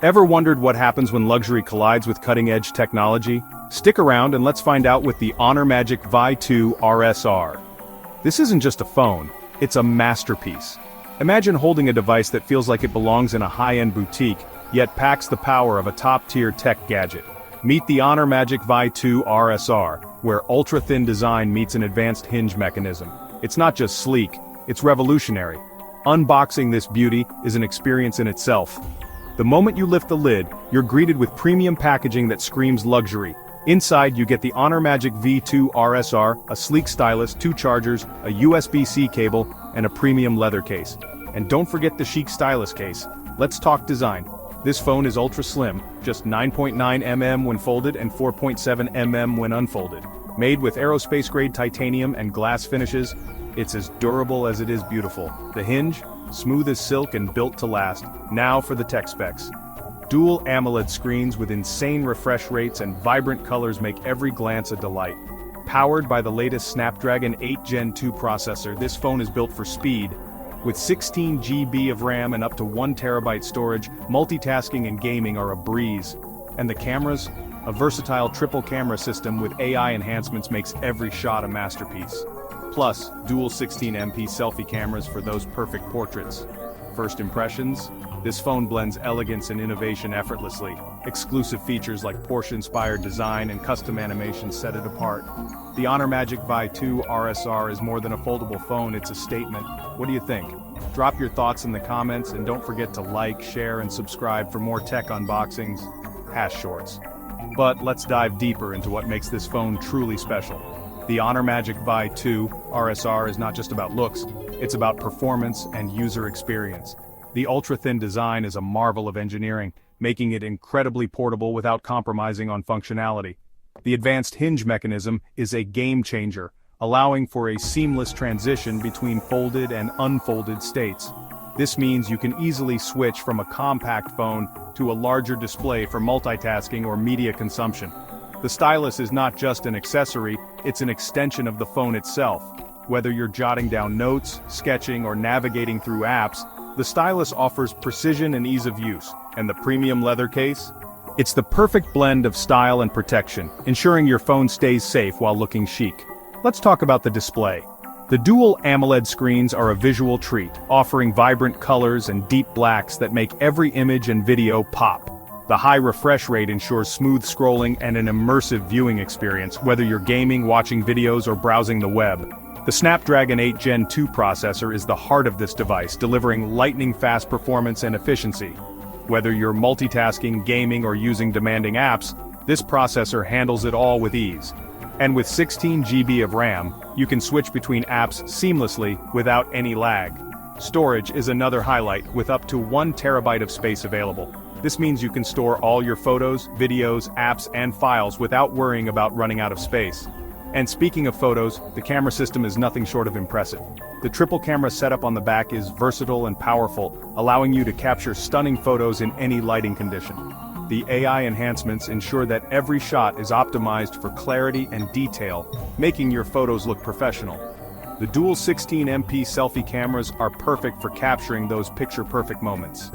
Ever wondered what happens when luxury collides with cutting-edge technology? Stick around and let's find out with the Honor Magic Vi 2 RSR. This isn't just a phone, it's a masterpiece. Imagine holding a device that feels like it belongs in a high-end boutique, yet packs the power of a top-tier tech gadget. Meet the Honor Magic Vi 2 RSR, where ultra-thin design meets an advanced hinge mechanism. It's not just sleek, it's revolutionary. Unboxing this beauty is an experience in itself. The moment you lift the lid, you're greeted with premium packaging that screams luxury. Inside you get the Honor Magic V2 RSR, a sleek stylus, 2 chargers, a USB-C cable, and a premium leather case. And don't forget the chic stylus case. Let's talk design. This phone is ultra slim, just 9.9 mm when folded and 4.7 mm when unfolded. Made with aerospace-grade titanium and glass finishes, it's as durable as it is beautiful. The hinge? Smooth as silk and built to last. Now for the tech specs. Dual AMOLED screens with insane refresh rates and vibrant colors make every glance a delight. Powered by the latest Snapdragon 8 Gen 2 processor, this phone is built for speed. With 16 GB of RAM and up to 1 TB storage, multitasking and gaming are a breeze. And the cameras? A versatile triple camera system with AI enhancements makes every shot a masterpiece. Plus, dual 16MP selfie cameras for those perfect portraits. First impressions? This phone blends elegance and innovation effortlessly. Exclusive features like Porsche-inspired design and custom animations set it apart. The Honor Magic Vi 2 RSR is more than a foldable phone, it's a statement. What do you think? Drop your thoughts in the comments and don't forget to like, share, and subscribe for more tech unboxings. #shorts. But let's dive deeper into what makes this phone truly special. The Honor Magic Vi 2 RSR is not just about looks, it's about performance and user experience. The ultra-thin design is a marvel of engineering, making it incredibly portable without compromising on functionality. The advanced hinge mechanism is a game-changer, allowing for a seamless transition between folded and unfolded states. This means you can easily switch from a compact phone to a larger display for multitasking or media consumption. The stylus is not just an accessory, it's an extension of the phone itself. Whether you're jotting down notes, sketching, or navigating through apps, the stylus offers precision and ease of use. And the premium leather case? It's the perfect blend of style and protection, ensuring your phone stays safe while looking chic. Let's talk about the display. The dual AMOLED screens are a visual treat, offering vibrant colors and deep blacks that make every image and video pop. The high refresh rate ensures smooth scrolling and an immersive viewing experience, whether you're gaming, watching videos, or browsing the web. The Snapdragon 8 Gen 2 processor is the heart of this device, delivering lightning-fast performance and efficiency. Whether you're multitasking, gaming, or using demanding apps, this processor handles it all with ease. And with 16 GB of RAM, you can switch between apps seamlessly without any lag. Storage is another highlight, with up to 1 TB of space available. This means you can store all your photos, videos, apps, and files without worrying about running out of space. And speaking of photos, the camera system is nothing short of impressive. The triple camera setup on the back is versatile and powerful, allowing you to capture stunning photos in any lighting condition. The AI enhancements ensure that every shot is optimized for clarity and detail, making your photos look professional. The dual 16MP selfie cameras are perfect for capturing those picture-perfect moments.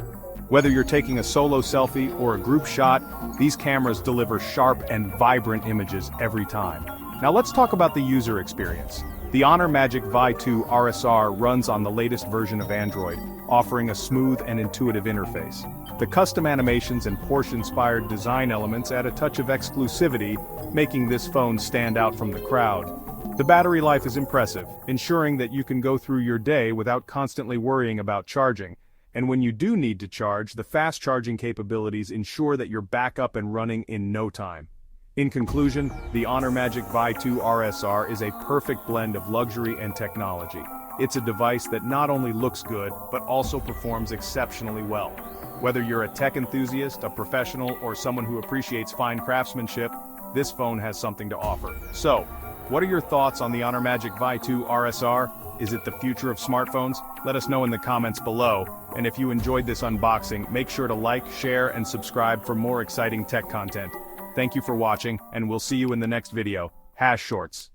Whether you're taking a solo selfie or a group shot, these cameras deliver sharp and vibrant images every time. Now let's talk about the user experience. The Honor Magic Vi 2 RSR runs on the latest version of Android, offering a smooth and intuitive interface. The custom animations and Porsche-inspired design elements add a touch of exclusivity, making this phone stand out from the crowd. The battery life is impressive, ensuring that you can go through your day without constantly worrying about charging. And when you do need to charge, the fast charging capabilities ensure that you're back up and running in no time. In conclusion, the Honor Magic Vi 2 RSR is a perfect blend of luxury and technology. It's a device that not only looks good, but also performs exceptionally well. Whether you're a tech enthusiast, a professional, or someone who appreciates fine craftsmanship, this phone has something to offer. So, what are your thoughts on the Honor Magic Vi 2 RSR? Is it the future of smartphones? Let us know in the comments below. And if you enjoyed this unboxing, make sure to like, share, and subscribe for more exciting tech content. Thank you for watching, and we'll see you in the next video. #shorts.